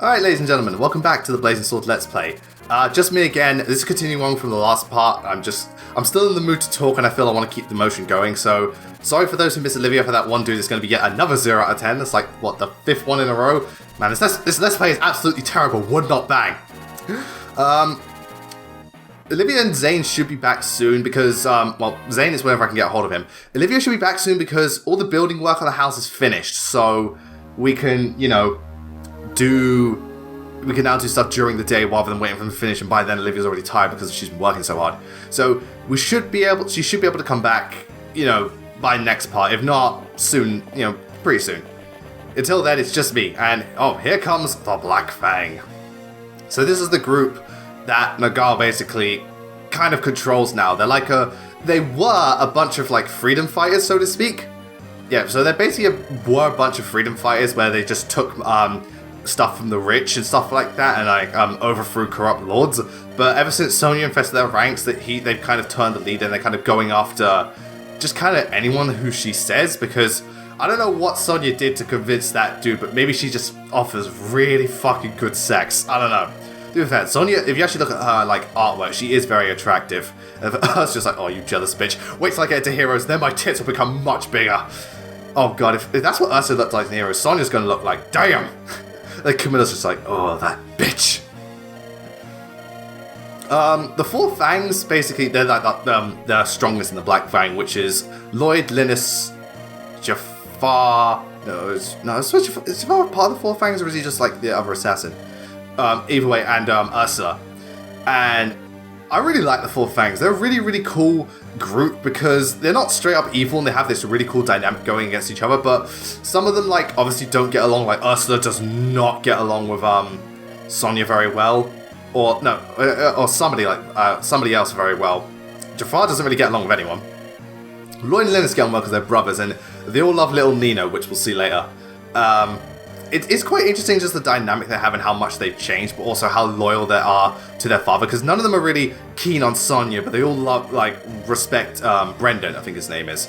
Alright, ladies and gentlemen, welcome back to the Blazing Sword Let's Play. Just me again. This is continuing on from the last part. I'm still in the mood to talk and I feel I want to keep the motion going, so sorry for those who missed Olivia for that one dude. It's going to be yet another 0 out of 10. That's like, what, the 5th one in a row? Man, this Let's Play is absolutely terrible. Would not bang. Olivia and Zane should be back soon because, well, Zane is whenever I can get a hold of him. Olivia should be back soon because all the building work on the house is finished, so we can, you know, we can now do stuff during the day rather than waiting for them to finish, and by then Olivia's already tired because she's been working so hard. So she should be able to come back, you know, by next part, if not soon, you know, pretty soon. Until then, it's just me, and oh, here comes the Black Fang. So this is the group that Nagar basically kind of controls now. They were a bunch of like freedom fighters, so to speak. Yeah, so they basically were a bunch of freedom fighters where they just took stuff from the rich and stuff like that, and like overthrew corrupt lords. But ever since Sonya infested their ranks, they've kind of turned the leader, and they're kind of going after just kind of anyone who she says, because I don't know what Sonya did to convince that dude, but maybe she just offers really fucking good sex. I don't know. Do with that, Sonya, if you actually look at her like artwork, she is very attractive. And I was just like, oh, you jealous bitch. Wait till I get into Heroes, then my tits will become much bigger. Oh god, if that's what Ursa looked like in Heroes, Sonya's gonna look like, damn! Like Camilla's just like, oh, that bitch. The Four Fangs, basically, they're like they're strongest in the Black Fang, which is Lloyd, Linus, Jafar. Is Jafar part of the Four Fangs, or is he just like the other assassin? Either way, and Ursa. And I really like the Four Fangs. They're a really, really cool group because they're not straight up evil and they have this really cool dynamic going against each other, but some of them like obviously don't get along. Like Ursula does not get along with Sonya very well, or no, or somebody else very well. Jafar doesn't really get along with anyone. Lloyd and Linus get on well because they're brothers, and they all love little Nino, which we'll see later. It's quite interesting just the dynamic they have and how much they've changed, but also how loyal they are to their father, because none of them are really keen on Sonya, but they all love, respect Brendan, I think his name is.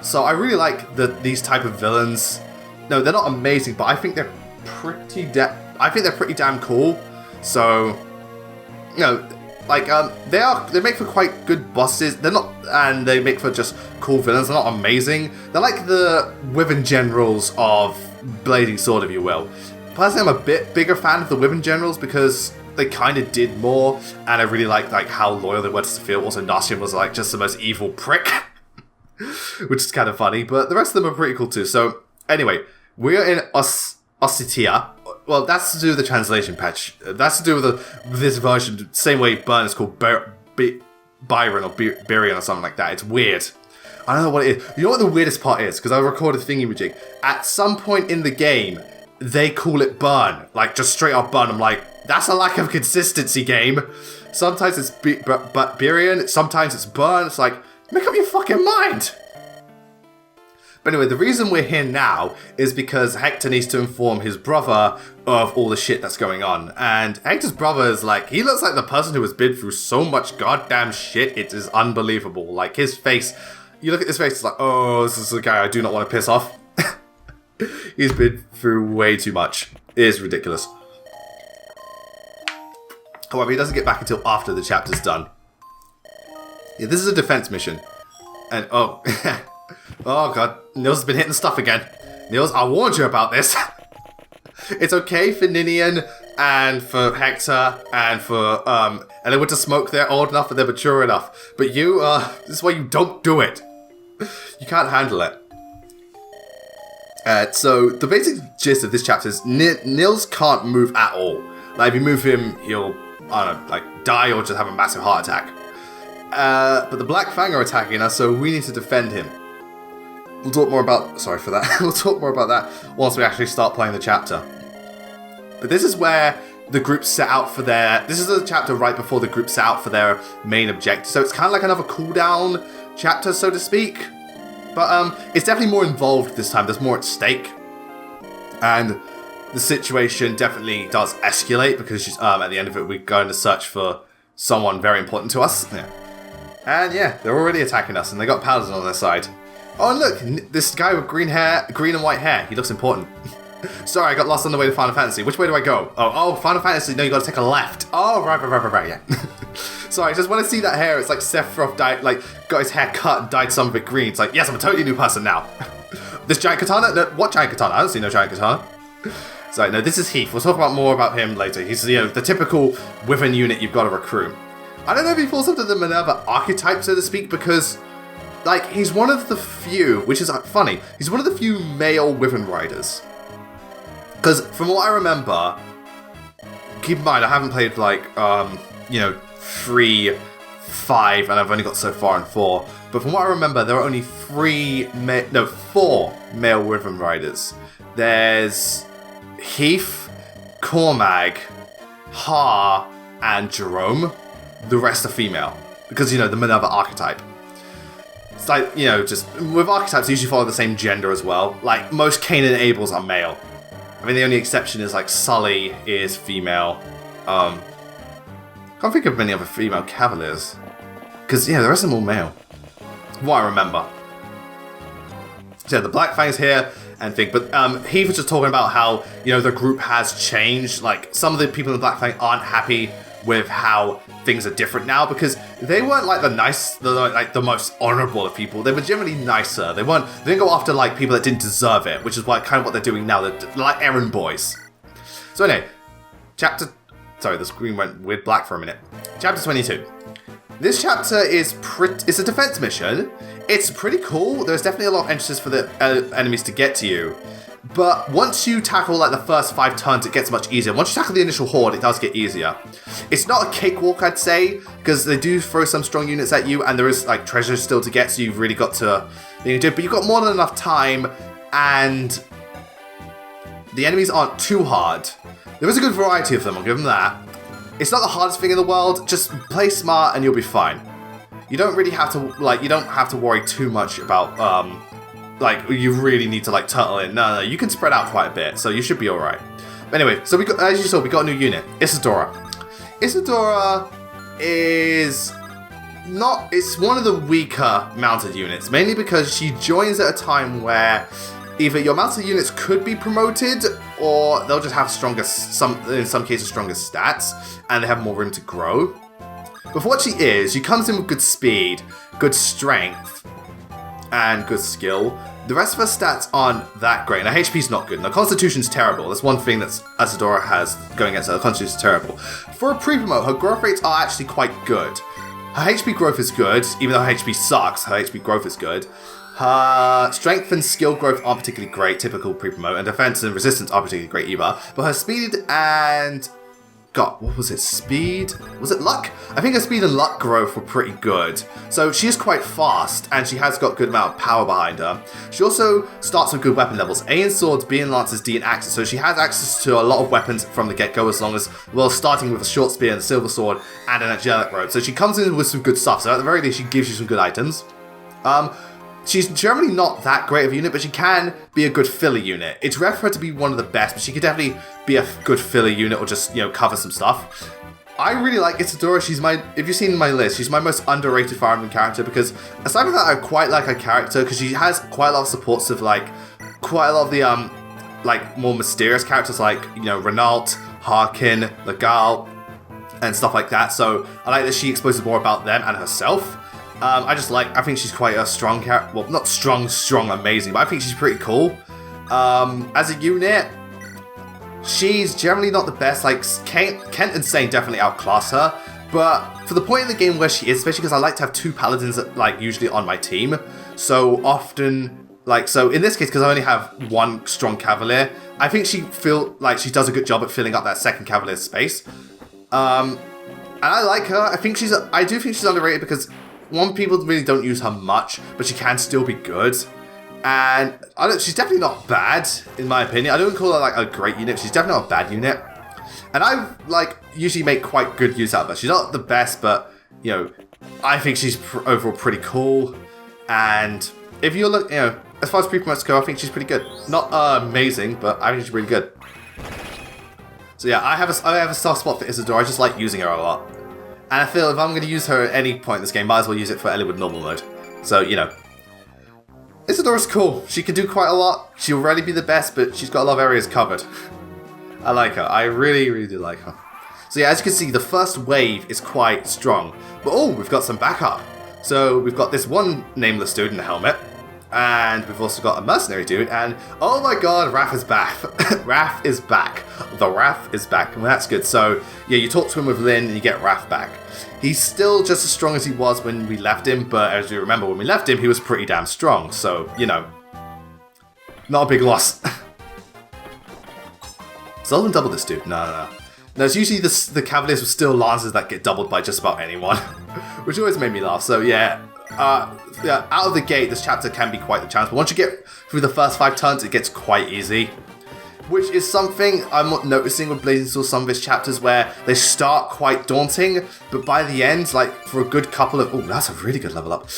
So I really like these type of villains. No, they're not amazing, but I think they're pretty damn cool. So, you know, like they make for quite good bosses. They make for just cool villains. They're not amazing. They're like the Wyvern generals of Blazing Sword, if you will. Personally, I'm a bit bigger fan of the Wyvern generals because they kind of did more, and I really like how loyal they were to Sophia. Also, Nasian was like just the most evil prick, which is kind of funny. But the rest of them are pretty cool too. So anyway, we're in Ossetia. Well, that's to do with the translation patch. That's to do with this version. Same way Burn is called Byron or Birion or something like that. It's weird. I don't know what it is. You know what the weirdest part is? Because I recorded thingy-majig. At some point in the game, they call it Burn. Like, just straight up Burn. I'm like, that's a lack of consistency, game. Sometimes it's Birion, sometimes it's Burn. It's like, make up your fucking mind. But anyway, the reason we're here now is because Hector needs to inform his brother of all the shit that's going on. And Hector's brother is like, he looks like the person who has been through so much goddamn shit. It is unbelievable. Like, his face... You look at his face, it's like, oh, this is a guy I do not want to piss off. He's been through way too much. It is ridiculous. However, he doesn't get back until after the chapter's done. Yeah, this is a defense mission. And, oh, oh god, Nils has been hitting stuff again. Nils, I warned you about this. It's okay for Ninian and for Hector and for Eliwood to smoke. They're old enough and they're mature enough. But you, this is why you don't do it. You can't handle it. So the basic gist of this chapter is Nils can't move at all. Like if you move him, he'll, I don't know, like die or just have a massive heart attack. But the Black Fang are attacking us, so we need to defend him. We'll talk more about, sorry for that, we'll talk more about that once we actually start playing the chapter. But this is where the group set out for this is the chapter right before the group set out for their main objective. So it's kind of like another cooldown chapter, so to speak. But it's definitely more involved this time. There's more at stake. And the situation definitely does escalate because at the end of it, we're going to search for someone very important to us. Yeah. And yeah, they're already attacking us and they got Paladin on their side. Oh, and look, this guy with green and white hair. He looks important. Sorry, I got lost on the way to Final Fantasy. Which way do I go? Oh, Final Fantasy. No, you gotta take a left. Oh, right, yeah. Sorry, I just want to see that hair. It's like Sephiroth died, like, got his hair cut and dyed some of it green. It's like, yes, I'm a totally new person now. This giant katana? No, what giant katana? I don't see no giant katana. Sorry, no, this is Heath. We'll talk about more about him later. He's, you know, the typical wyvern unit you've got to recruit. I don't know if he falls under the Minerva archetype, so to speak, because, like, he's one of the few, which is funny, he's one of the few male wyvern riders. Because from what I remember, keep in mind, I haven't played, like, you know, 3, 5, and I've only got so far in 4. But from what I remember, there are only 4 male wyvern riders. There's Heath, Cormag, Ha, and Jerome. The rest are female. Because, you know, the Minerva archetype. It's like, you know, just with archetypes, they usually follow the same gender as well. Like, most Cain and Abels are male. I mean, the only exception is, like, Sully is female. Can't think of many other female cavaliers. Because, yeah, the rest of them are all male. From what I remember. So, yeah, the Black Fang's here and think, but Heath was just talking about how, you know, the group has changed. Like, some of the people in the Black Fang aren't happy with how things are different now, because they weren't like the most honorable of people. They were generally nicer. They didn't go after like people that didn't deserve it, which is kind of what they're doing now. They're like errand boys. So anyway, sorry, the screen went weird black for a minute. Chapter 22. This chapter is it's a defense mission. It's pretty cool. There's definitely a lot of entrances for the enemies to get to you. But once you tackle like the first 5 turns, it gets much easier. Once you tackle the initial horde, it does get easier. It's not a cakewalk, I'd say, because they do throw some strong units at you, and there is like treasure still to get, so you've really got to do it. But you've got more than enough time, and the enemies aren't too hard. There is a good variety of them, I'll give them that. It's not the hardest thing in the world. Just play smart, and you'll be fine. You don't really have to worry too much about like, you really need to, like, turtle in. No, you can spread out quite a bit, so you should be alright. But anyway, so as you saw, we got a new unit, Isadora. Isadora is it's one of the weaker mounted units, mainly because she joins at a time where either your mounted units could be promoted, or they'll just have in some cases, stronger stats, and they have more room to grow. But for what she comes in with good speed, good strength, and good skill. The rest of her stats aren't that great. Now, HP's not good. Now, Constitution's terrible. That's one thing that Isadora has going against her. Constitution's terrible. For a pre-promote, her growth rates are actually quite good. Her HP growth is good. Even though her HP sucks, her HP growth is good. Her strength and skill growth aren't particularly great, typical pre-promote, and defense and resistance aren't particularly great either. But her speed and... God, what was it? Speed? Was it luck? I think her speed and luck growth were pretty good. So she is quite fast, and she has got a good amount of power behind her. She also starts with good weapon levels. A in swords, B in lances, D in axes. So she has access to a lot of weapons from the get-go, starting with a short spear and a silver sword and an angelic robe. So she comes in with some good stuff. So at the very least, she gives you some good items. She's generally not that great of a unit, but she can be a good filler unit. It's rare for her to be one of the best, but she could definitely be a good filler unit or just, you know, cover some stuff. I really like Isadora. If you've seen my list, she's my most underrated Fire Emblem character, because aside from that, I quite like her character, because she has quite a lot of supports of, like, quite a lot of the, like, more mysterious characters, like, you know, Renault, Harkin, Legal, and stuff like that. So I like that she exposes more about them and herself. I think she's quite a strong character. Well, not strong, amazing, but I think she's pretty cool. As a unit, she's generally not the best. Like, Kent and Sane definitely outclass her. But for the point in the game where she is, especially because I like to have 2 paladins, like, usually on my team. So often, like, so in this case, because I only have 1 strong cavalier, I think she does a good job at filling up that second cavalier space. And I like her. I do think she's underrated because... people really don't use her much, but she can still be good. And she's definitely not bad, in my opinion. I don't call her like a great unit. She's definitely not a bad unit. And I usually make quite good use out of her. She's not the best, but, you know, I think she's overall pretty cool. And if you look, you know, as far as pre-promotes go, I think she's pretty good. Not amazing, but I think she's really good. So yeah, I have a soft spot for Isadora. I just like using her a lot. And I feel if I'm going to use her at any point in this game, might as well use it for Eliwood normal mode. So, you know. Isadora's cool. She can do quite a lot. She'll rarely be the best, but she's got a lot of areas covered. I like her. I really, really do like her. So yeah, as you can see, the first wave is quite strong. But oh, we've got some backup. So we've got this one nameless dude in the helmet. And we've also got a mercenary dude. And oh my god, Raph is back. Raph is back. The Raph is back. And that's good. So yeah, you talk to him with Lyn and you get Raph back. He's still just as strong as he was when we left him. But as you remember, when we left him, he was pretty damn strong. So, you know, not a big loss. Seldom double this dude. No. No, it's usually the Cavaliers with still Lancers that get doubled by just about anyone. Which always made me laugh. So yeah, out of the gate, this chapter can be quite the challenge. But once you get through the first 5 turns, it gets quite easy. Which is something I'm noticing with Blazing Sword, some of his chapters where they start quite daunting. But by the end, like for a good couple of... Oh, that's a really good level up.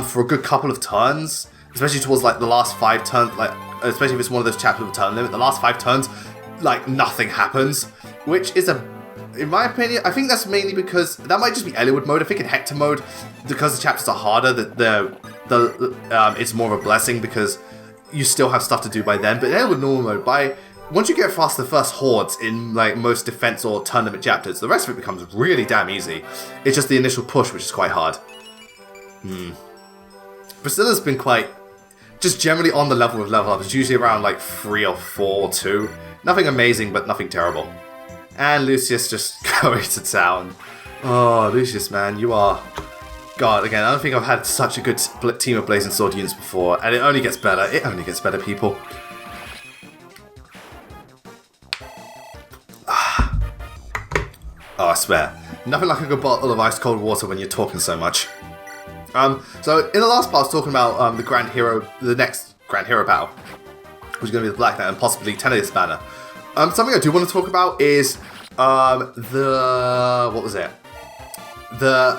For a good couple of turns, especially towards like the last 5 turns, like especially if it's one of those chapters with turn limit, the last 5 turns, like nothing happens, which is in my opinion, I think that's mainly because that might just be Eliwood mode. I think in Hector mode, because the chapters are harder, that it's more of a blessing because you still have stuff to do by then. But in Eliwood normal mode, once you get past the first hordes in like most defense or turn limit chapters, the rest of it becomes really damn easy. It's just the initial push which is quite hard. Priscilla's been quite just generally on the level with level up. It's usually around like 3 or 4 or 2. Nothing amazing, but nothing terrible. And Lucius just going to town. Oh, Lucius, man, you are... God, again, I don't think I've had such a good team of Blazing Sword units before. And it only gets better. It only gets better, people. Oh, I swear. Nothing like a good bottle of ice cold water when you're talking so much. So, in the last part, I was talking about the next Grand Hero battle. Which is going to be the Black Knight and possibly Tenedius banner. Something I do want to talk about is the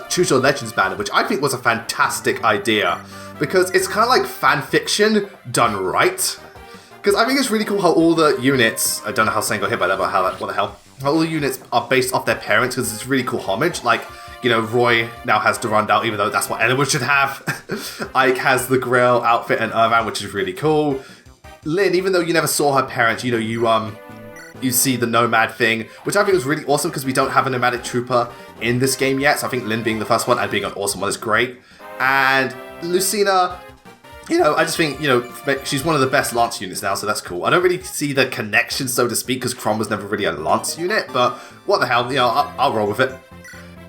Choose Your Legends banner, which I think was a fantastic idea because it's kind of like fan fiction done right. Because I think it's really cool how all the units, I don't know how Sane got hit by that, but how all the units are based off their parents because it's really cool homage. Like, you know, Roy now has Durandal, even though that's what Eliwood should have. Ike has the Grail outfit and Irvan, which is really cool. Lyn, even though you never saw her parents, you know, you see the Nomad thing, which I think was really awesome because we don't have a Nomadic Trooper in this game yet. So I think Lyn being the first one and being an awesome one is great. And Lucina, you know, I just think, you know, she's one of the best Lance units now, so that's cool. I don't really see the connection, so to speak, because Crom was never really a Lance unit, but what the hell, you know, I'll roll with it.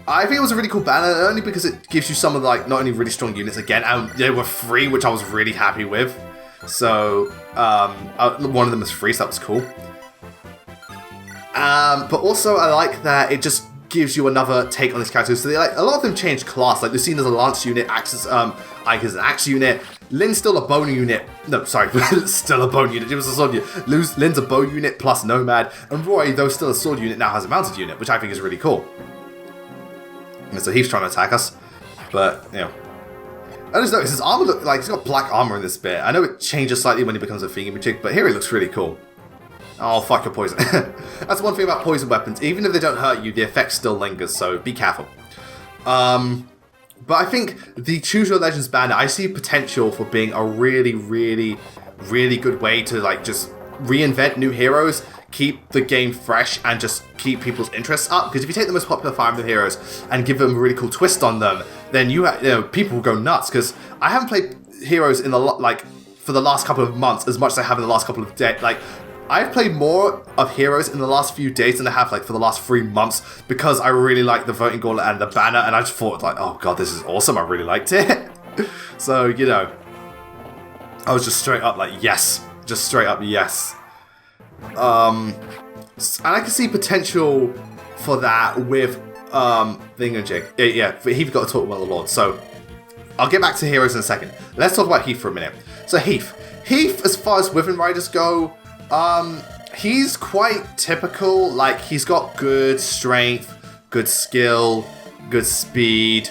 I think it was a really cool banner, only because it gives you some of, like, not only really strong units again, and they were free, which I was really happy with. So, one of them was free, so that was cool. But also, I like that it just gives you another take on this character. So, a lot of them changed class. Like, Lucina's a Lance unit, Ike is an Axe unit, Lyn's still a bone unit. No, sorry, still a bone unit. It was a sword unit. Lyn's a bow unit plus Nomad, and Roy, though still a sword unit, now has a mounted unit, which I think is really cool. And so he's trying to attack us, but, you know. I just noticed his armor look like he's got black armor in this bit. I know it changes slightly when he becomes a thingamajig, but here he looks really cool. Oh, fuck your poison. That's one thing about poison weapons. Even if they don't hurt you, the effect still lingers, so be careful. But I think the Choose Your Legends banner, I see potential for being a really, really, really good way to, like, just reinvent new heroes, keep the game fresh, and just keep people's interests up. Because if you take the most popular Fire Emblem heroes and give them a really cool twist on them, then you know, people will go nuts. Because I haven't played heroes in for the last couple of months as much as I have in the last couple of days. Like, I've played more of heroes in the last few days than I have like for the last 3 months because I really like the voting gauntlet and the banner, and I just thought like, oh god, this is awesome. I really liked it. So, you know, I was just straight up like, yes, just straight up yes. And I can see potential for that with Thingamajig. Yeah, Heath got to talk to one of the lords. So I'll get back to heroes in a second. Let's talk about Heath for a minute. So Heath, as far as Wyvern Riders go, he's quite typical. Like, he's got good strength, good skill, good speed,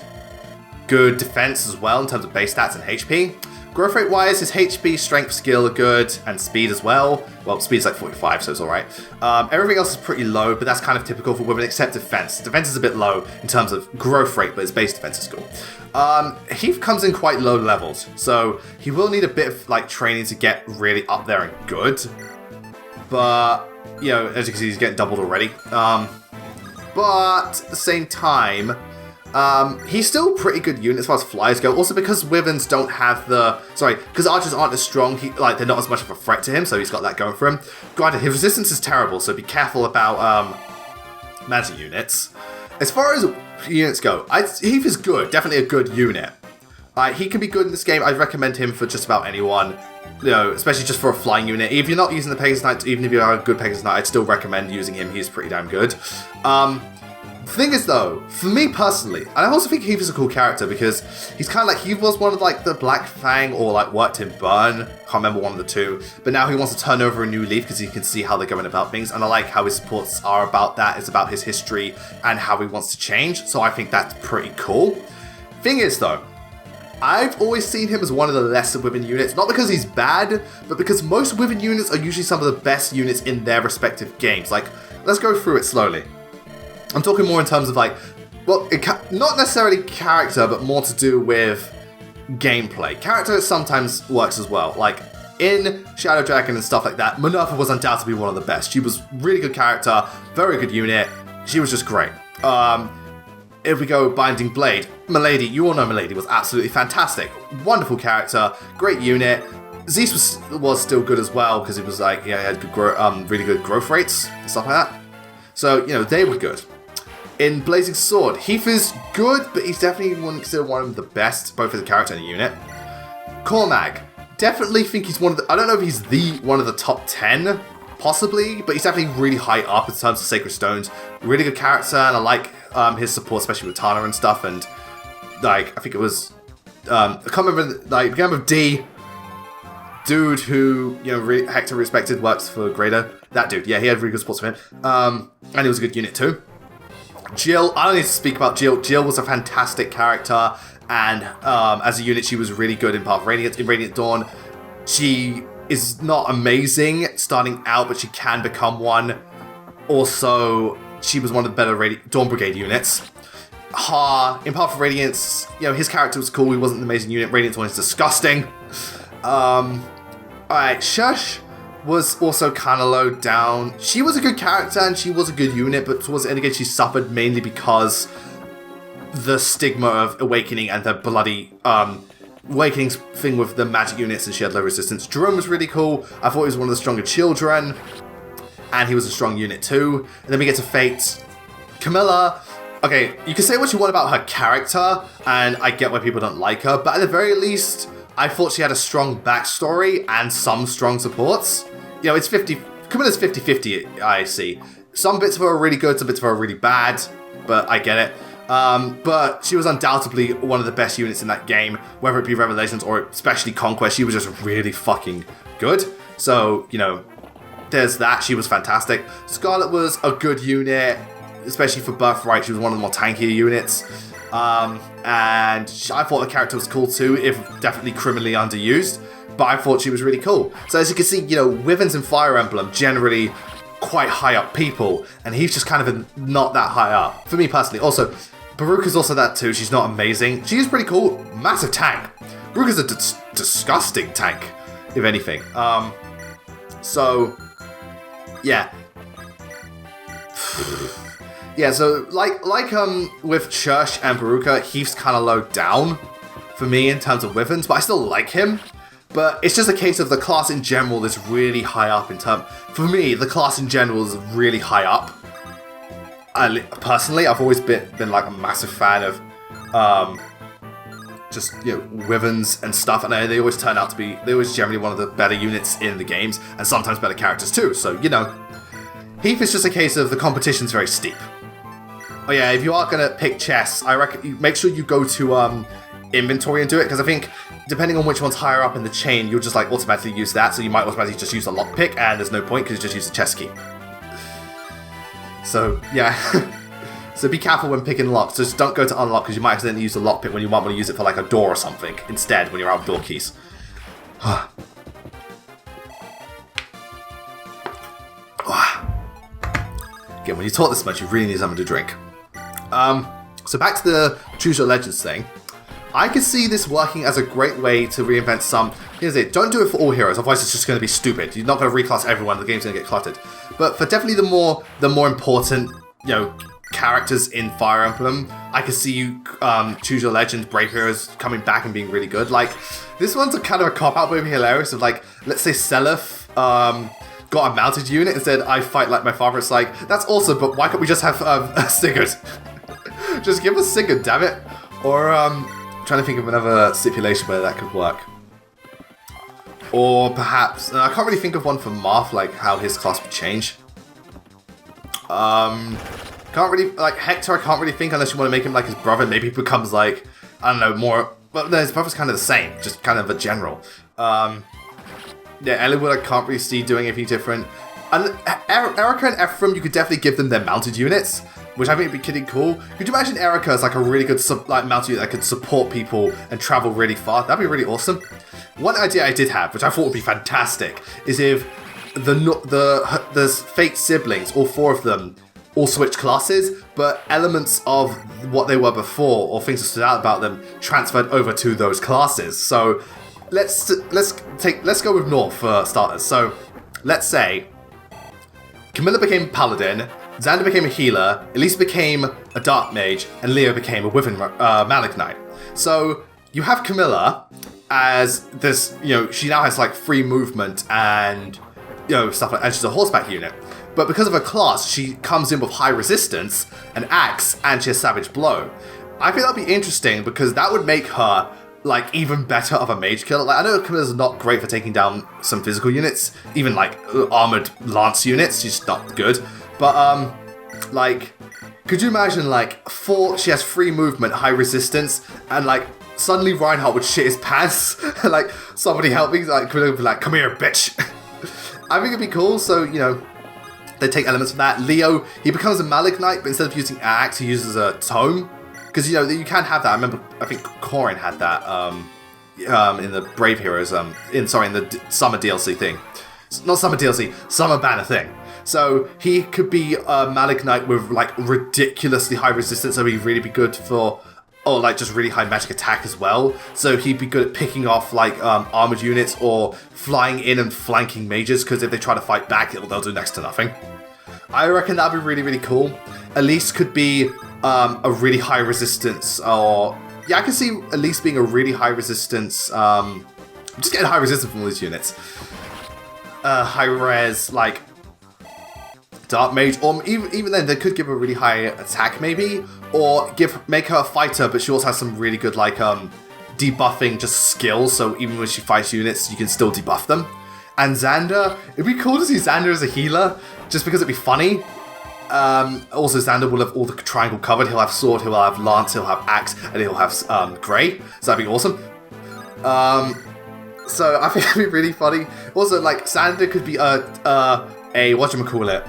good defense as well in terms of base stats and HP. Growth rate wise, his HP, strength, skill are good, and speed as well. Well, speed's like 45, so it's alright. Everything else is pretty low, but that's kind of typical for women, except defense. Defense is a bit low in terms of growth rate, but his base defense is cool. Heath comes in quite low levels, so he will need a bit of like training to get really up there and good. But, you know, as you can see, he's getting doubled already. But at the same time, he's still a pretty good unit as far as flyers go. Also because wyverns don't have because archers aren't as strong, they're not as much of a threat to him, so he's got that going for him. Granted, his resistance is terrible, so be careful about magic units. As far as units go, Heath is good, definitely a good unit. He can be good in this game. I'd recommend him for just about anyone, you know, especially just for a flying unit. If you're not using the Pegasus Knight, even if you are a good Pegasus Knight, I'd still recommend using him. He's pretty damn good. The thing is though, for me personally, and I also think Heath is a cool character because he's kind of like, he was one of like the Black Fang or like worked in Burn, can't remember one of the two, but now he wants to turn over a new leaf because he can see how they're going about things, and I like how his supports are about that. It's about his history and how he wants to change, so I think that's pretty cool. Thing is though, I've always seen him as one of the lesser Wyvern units, not because he's bad, but because most Wyvern units are usually some of the best units in their respective games. Like, let's go through it slowly. I'm talking more in terms of like, well, not necessarily character, but more to do with gameplay. Character sometimes works as well. Like, in Shadow Dragon and stuff like that, Minerva was undoubtedly one of the best. She was really good character, very good unit. She was just great. If we go Binding Blade, Milady, you all know Milady was absolutely fantastic. Wonderful character, great unit. Zeus was still good as well because he was like, yeah, he had good really good growth rates and stuff like that. So, you know, they were good. In Blazing Sword, Heath is good, but he's definitely considered one of the best, both as a character and a unit. Cormag, definitely think he's one of the, I don't know if he's one of the top 10, possibly, but he's definitely really high up in terms of Sacred Stones. Really good character, and I like his support, especially with Tana and stuff, and like, I think it was, I can't remember, like, began with D, dude who, you know, Hector respected, works for Grado. That dude, yeah, he had really good supports for him. And he was a good unit too. Jill, I don't need to speak about Jill. Jill was a fantastic character, and as a unit, she was really good in Path of Radiance. In Radiant Dawn, she is not amazing starting out, but she can become one. Also, she was one of the better Dawn Brigade units. In Path of Radiance, you know, his character was cool. He wasn't an amazing unit. Radiant Dawn is disgusting. Alright, Shush was also kind of low down. She was a good character and she was a good unit, but towards the end of the game, she suffered mainly because the stigma of Awakening and the bloody Awakening thing with the magic units, and she had low resistance. Jerome was really cool. I thought he was one of the stronger children, and he was a strong unit too. And then we get to Fate. Camilla, okay, you can say what you want about her character, and I get why people don't like her, but at the very least, I thought she had a strong backstory and some strong supports. You know, it's 50, Camilla's 50-50, I see. Some bits of her are really good, some bits of her are really bad, but I get it. But she was undoubtedly one of the best units in that game, whether it be Revelations or especially Conquest. She was just really fucking good. So, you know, there's that. She was fantastic. Scarlet was a good unit, especially for Birthright. She was one of the more tankier units. And I thought the character was cool too, if definitely criminally underused, but I thought she was really cool. So as you can see, you know, Wyverns and Fire Emblem generally quite high up people, and he's just kind of not that high up, for me personally. Also, Baruka's also that too. She's not amazing. She is pretty cool. Massive tank. Baruka's a disgusting tank, if anything. So, yeah. Yeah, so like with Church and Baruka, Heath's kind of low down for me in terms of Wyverns, but I still like him. But it's just a case of the class in general is really high up in terms. For me, the class in general is really high up. Personally, I've always been like a massive fan of just, you know, Wyverns and stuff, and they always turn out to be, they're always generally one of the better units in the games, and sometimes better characters too. So, you know, Heath is just a case of the competition's very steep. Oh yeah, if you are going to pick chess, I reckon you make sure you go to inventory and do it, because I think depending on which one's higher up in the chain, you'll just like automatically use that, so you might automatically just use a lockpick, and there's no point because you just use a chess key. So yeah, so be careful when picking locks. Just don't go to unlock because you might accidentally use a lockpick when you might want to use it for like a door or something instead when you're out of door keys. Again, when you talk this much, you really need something to drink. So back to the Choose Your Legends thing. I could see this working as a great way to reinvent some. Here's it. Don't do it for all heroes, otherwise it's just going to be stupid. You're not going to reclass everyone. The game's going to get cluttered. But for definitely the more important, characters in Fire Emblem, I could see you Choose Your Legends, Brave Heroes coming back and being really good. Like this one's a kind of a cop out, but hilarious. Of like, let's say Seliph got a mounted unit and said, "I fight like my father." It's like that's awesome, but why can't we just have Sigurd? Just give us Sigurd, damn it. Or trying to think of another stipulation where that could work. Or perhaps I can't really think of one for Marth, like how his class would change. Can't really like Hector. I can't really think unless you want to make him like his brother. Maybe he becomes like I don't know more. But no, his brother's kind of the same, just kind of a general. Yeah, Eliwood I can't really see doing anything different. And Erica and Ephraim, you could definitely give them their mounted units, which I think would be pretty cool. Could you imagine Erica as like a really good mounted unit that could support people and travel really far? That'd be really awesome. One idea I did have, which I thought would be fantastic, is if the Fate siblings, all four of them, all switch classes, but elements of what they were before or things that stood out about them transferred over to those classes. So let's go with North for starters. So let's say Camilla became Paladin, Xander became a healer, Elise became a Dark Mage, and Leo became a Wyvern Malignite. So you have Camilla as this, she now has like free movement and stuff like that. And she's a horseback unit. But because of her class, she comes in with high resistance, an axe, and she has Savage Blow. I think that'd be interesting because that would make her like even better of a mage killer. Like I know Camilla's not great for taking down some physical units, even like armored lance units. She's not good. But like, could you imagine like she has free movement, high resistance, and like suddenly Reinhardt would shit his pants. Like somebody help me, like Camilla would be like, "Come here, bitch." I think it'd be cool. So they take elements from that. Leo, he becomes a Malignite, but instead of using axe, he uses a tome. Because, you can have that. I remember, I think Corin had that in the Brave Heroes, in the Summer DLC thing. Not Summer DLC, Summer Banner thing. So he could be a Malignite with, like, ridiculously high resistance, so he'd really be good for, just really high magic attack as well. So he'd be good at picking off, like, armored units or flying in and flanking mages, because if they try to fight back, they'll do next to nothing. I reckon that'd be really, really cool. Elise could be a really high resistance, I can see Elise being a really high resistance, I'm just getting high resistance from all these units. High res, like, Dark Mage, or even then, they could give her a really high attack, maybe, or make her a fighter, but she also has some really good, like, debuffing just skills, so even when she fights units, you can still debuff them. And Xander, it'd be cool to see Xander as a healer, just because it'd be funny. Also, Xander will have all the triangle covered. He'll have sword, he'll have lance, he'll have axe, and he'll have Grey. So that'd be awesome. So I think that'd be really funny. Also, like, Xander could be a whatchamacallit.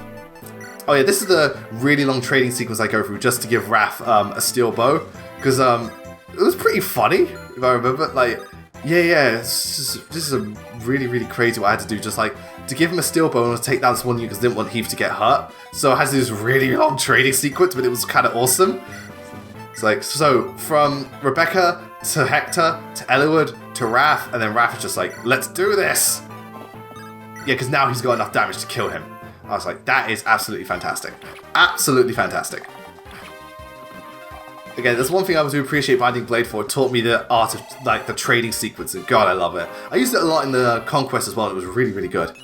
Oh yeah, this is the really long trading sequence I go through just to give Raph a steel bow. Because it was pretty funny, if I remember. Like, yeah, this is a really, really crazy what I had to do. Just like, to give him a steel bow and to take down this one unit because I didn't want Heath to get hurt. So I had to do this really long trading sequence, but it was kind of awesome. It's like, so from Rebecca to Hector to Eliwood to Raph, and then Raph is just like, let's do this! Yeah, because now he's got enough damage to kill him. I was like, that is absolutely fantastic. Absolutely fantastic. Again, there's one thing I do appreciate Binding Blade for. It taught me the art of, like, the trading sequence, and God, I love it. I used it a lot in the Conquest as well, and it was really, really good.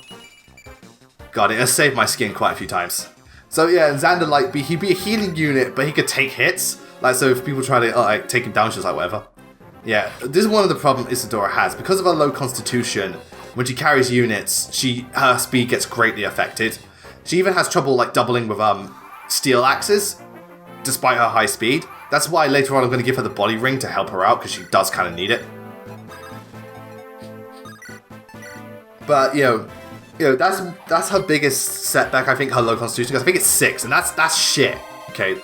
God, it has saved my skin quite a few times. So yeah, and Xander, like, he'd be a healing unit, but he could take hits. Like, so if people try to, take him down, she's like, whatever. Yeah, this is one of the problems Isadora has. Because of her low constitution, when she carries units, her speed gets greatly affected. She even has trouble, like, doubling with, steel axes, despite her high speed. That's why later on I'm going to give her the body ring to help her out, because she does kind of need it. But, that's her biggest setback, I think, her low constitution, because I think it's 6, and that's shit, okay?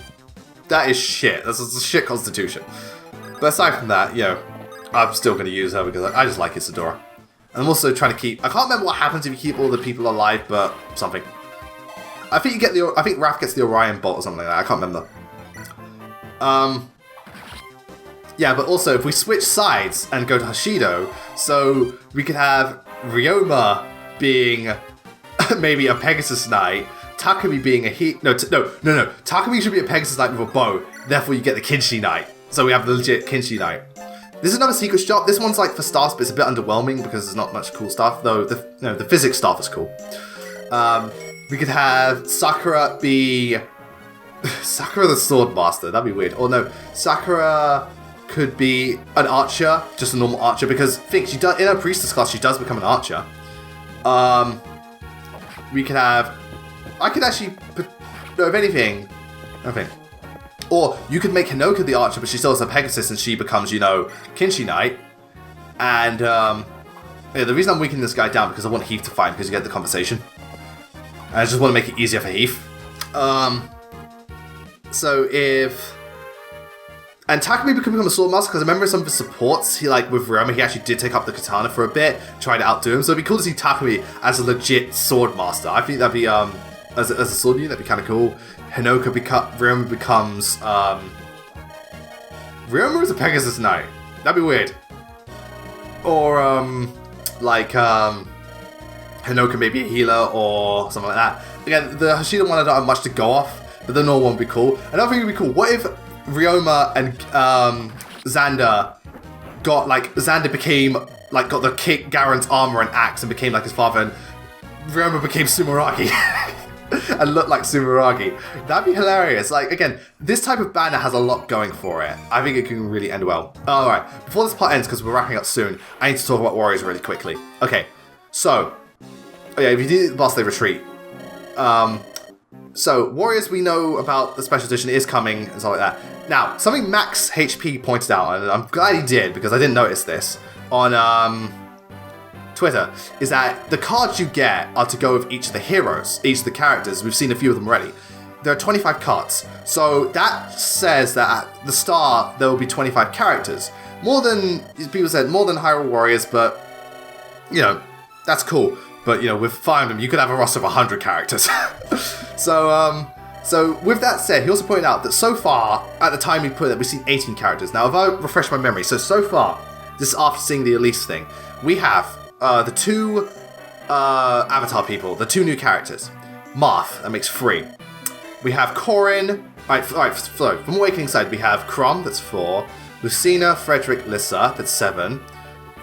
That is shit. That's a shit constitution. But aside from that, I'm still going to use her because I just like Isadora. I'm also trying to keep... I can't remember what happens if you keep all the people alive, but something. I think you get the... I think Raph gets the Orion bolt or something like that. I can't remember. Yeah, but also, if we switch sides and go to Hashido, so we could have Ryoma being maybe a Pegasus Knight, Takumi being a No. Takumi should be a Pegasus Knight with a bow. Therefore, you get the Kinshi Knight. So we have the legit Kinshi Knight. This is another secret shop. This one's like for stuff, but it's a bit underwhelming because there's not much cool stuff. Though the physics stuff is cool. We could have Sakura be Sakura the Sword Master. That'd be weird. Or no, Sakura could be an archer, just a normal archer. Because think she does in her priestess class, she does become an archer. We could have. I could actually. No, if anything, nothing. Or you could make Hinoka the archer, but she still has a Pegasus and she becomes, Kinshi Knight. And yeah, the reason I'm weakening this guy down because I want Heath to fight because you get the conversation. And I just want to make it easier for Heath. So if... And Takumi could become a sword master because I remember some of his supports, he with Ryoma, he actually did take up the katana for a bit, trying to outdo him. So it'd be cool to see Takumi as a legit sword master. I think that'd be, as a sword unit, that'd be kind of cool. Ryoma becomes, Ryoma is a Pegasus Knight. That'd be weird. Or, Hinoka maybe a healer or something like that. Again, the Hashida one I don't have much to go off, but the normal one would be cool. Another thing would be cool, what if Ryoma and, Xander got, Xander became, got the kick Garen's armor and axe and became like his father, and Ryoma became Sumeragi. And look like Sumeragi. That'd be hilarious. Again, this type of banner has a lot going for it. I think it can really end well. Alright, before this part ends, because we're wrapping up soon, I need to talk about Warriors really quickly. Okay, so, if you do the boss, they retreat. So, Warriors, we know about the special edition is coming and stuff like that. Now, something Max HP pointed out, and I'm glad he did, because I didn't notice this, on, Twitter, is that the cards you get are to go with each of the heroes, each of the characters. We've seen a few of them already. There are 25 cards. So that says that at the start, there will be 25 characters. More than, people said, more than Hyrule Warriors, but, that's cool. But, with Fire Emblem, you could have a roster of 100 characters. So with that said, he also pointed out that so far, at the time we put it, we've seen 18 characters. Now, if I refresh my memory, so far, this is after seeing the Elise thing, we have the two Avatar people, the two new characters. Marth, that makes 3. We have Corrin. Alright, so from Awakening side, we have Chrom, that's 4. Lucina, Frederick, Lissa, that's 7.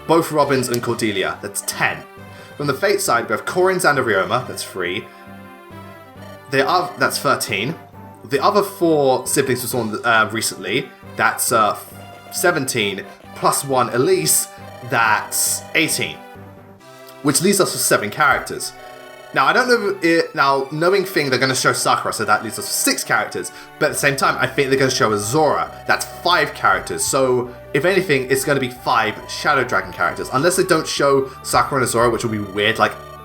Both Robins and Cordelia, that's 10. From the Fate side, we have Corrin, Xander, Ryoma, that's 3. That's 13. The other 4 siblings we saw recently, that's 17, plus 1 Elise, that's 18. Which leaves us with 7 characters. Now, I don't know knowing thing, they're going to show Sakura, so that leaves us with 6 characters. But at the same time, I think they're going to show Isadora. That's 5 characters. So, if anything, it's going to be 5 Shadow Dragon characters. Unless they don't show Sakura and Isadora, which will be weird.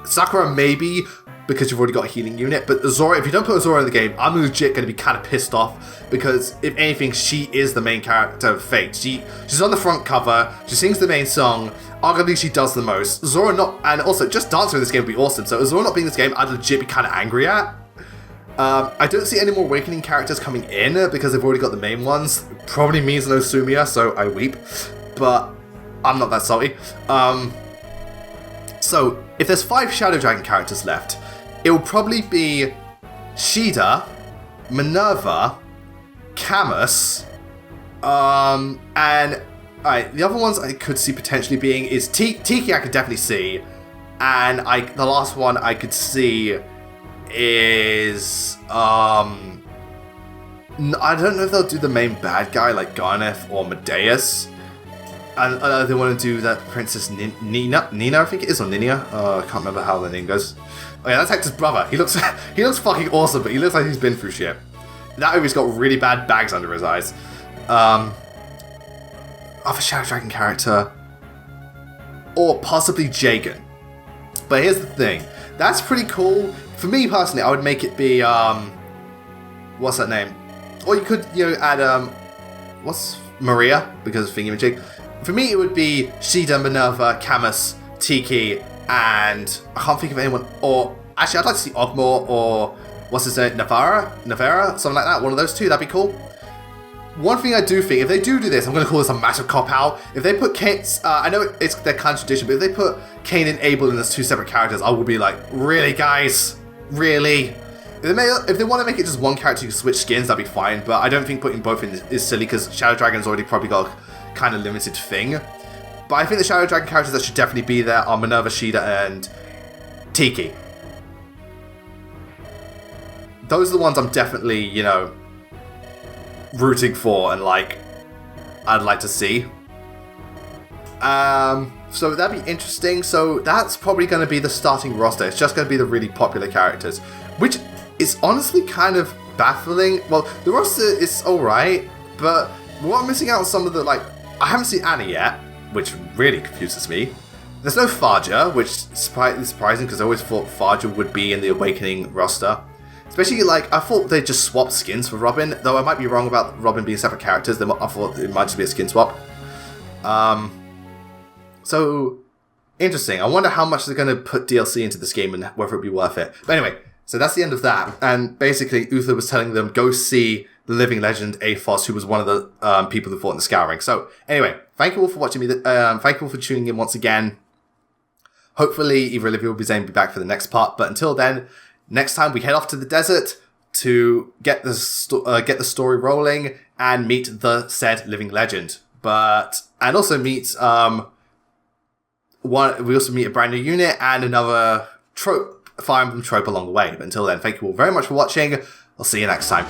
Sakura maybe, because you've already got a healing unit. But Isadora, if you don't put Isadora in the game, I'm legit going to be kind of pissed off. Because, if anything, she is the main character of Fate. She's on the front cover, she sings the main song. Arguably, she does the most. Zora not... And also, just dancing in this game would be awesome. So, Zora not being in this game, I'd legit be kind of angry at. I don't see any more Awakening characters coming in, because they've already got the main ones. Probably means no Sumiya, so I weep. But, I'm not that salty. So, if there's 5 Shadow Dragon characters left, it will probably be Shida, Minerva, Camus, and... Alright, the other ones I could see potentially being is Tiki I could definitely see, and the last one I could see is I don't know if they'll do the main bad guy like Garneth or Medeus, and they want to do that Princess Nina I think it is, or Ninia. I can't remember how the name goes. Oh yeah, that's Hector's brother. He looks fucking awesome, but he looks like he's been through shit. That movie's got really bad bags under his eyes. Other Shadow Dragon character, or possibly Jagan. But here's the thing, that's pretty cool. For me personally, I would make it be what's that name? Or you could add what's Maria, because of thingamajig. For me, it would be Shida, Minerva, Camus, Tiki, and I can't think of anyone. Or actually, I'd like to see Ogmore or what's his name, Navera, something like that. One of those two, that'd be cool. One thing I do think, if they do this, I'm going to call this a massive cop-out. If they put Kane, I know it's their kind of tradition, but if they put Kane and Abel in as two separate characters, I will be like, really, guys? Really? If they want to make it just one character who switch skins, that'd be fine, but I don't think putting both in is silly, because Shadow Dragon's already probably got a kind of limited thing. But I think the Shadow Dragon characters that should definitely be there are Minerva, Shida, and Tiki. Those are the ones I'm definitely, you know, rooting for and like I'd like to see. So that'd be interesting. So that's probably going to be the starting roster. It's just going to be the really popular characters, which is honestly kind of baffling. Well, the roster is alright, but we're missing out on some of the, like, I haven't seen Annie yet, which really confuses me. There's no Faja, which is surprising because I always thought Faja would be in the Awakening roster. Especially, like, I thought they'd just swap skins for Robin, though I might be wrong about Robin being separate characters. I thought it might just be a skin swap. So, interesting. I wonder how much they're going to put DLC into this game and whether it'd be worth it. But anyway, so that's the end of that. And basically, Uther was telling them, go see the living legend Aphos, who was one of the people who fought in the Scouring. So, anyway, thank you all for watching me. Thank you all for tuning in once again. Hopefully, either Olivia or Bizane will be back for the next part. But until then, next time we head off to the desert to get the story rolling and meet the said living legend. And also meet we also meet a brand new unit and another trope, Fire Emblem trope along the way. But until then, thank you all very much for watching. I'll see you next time.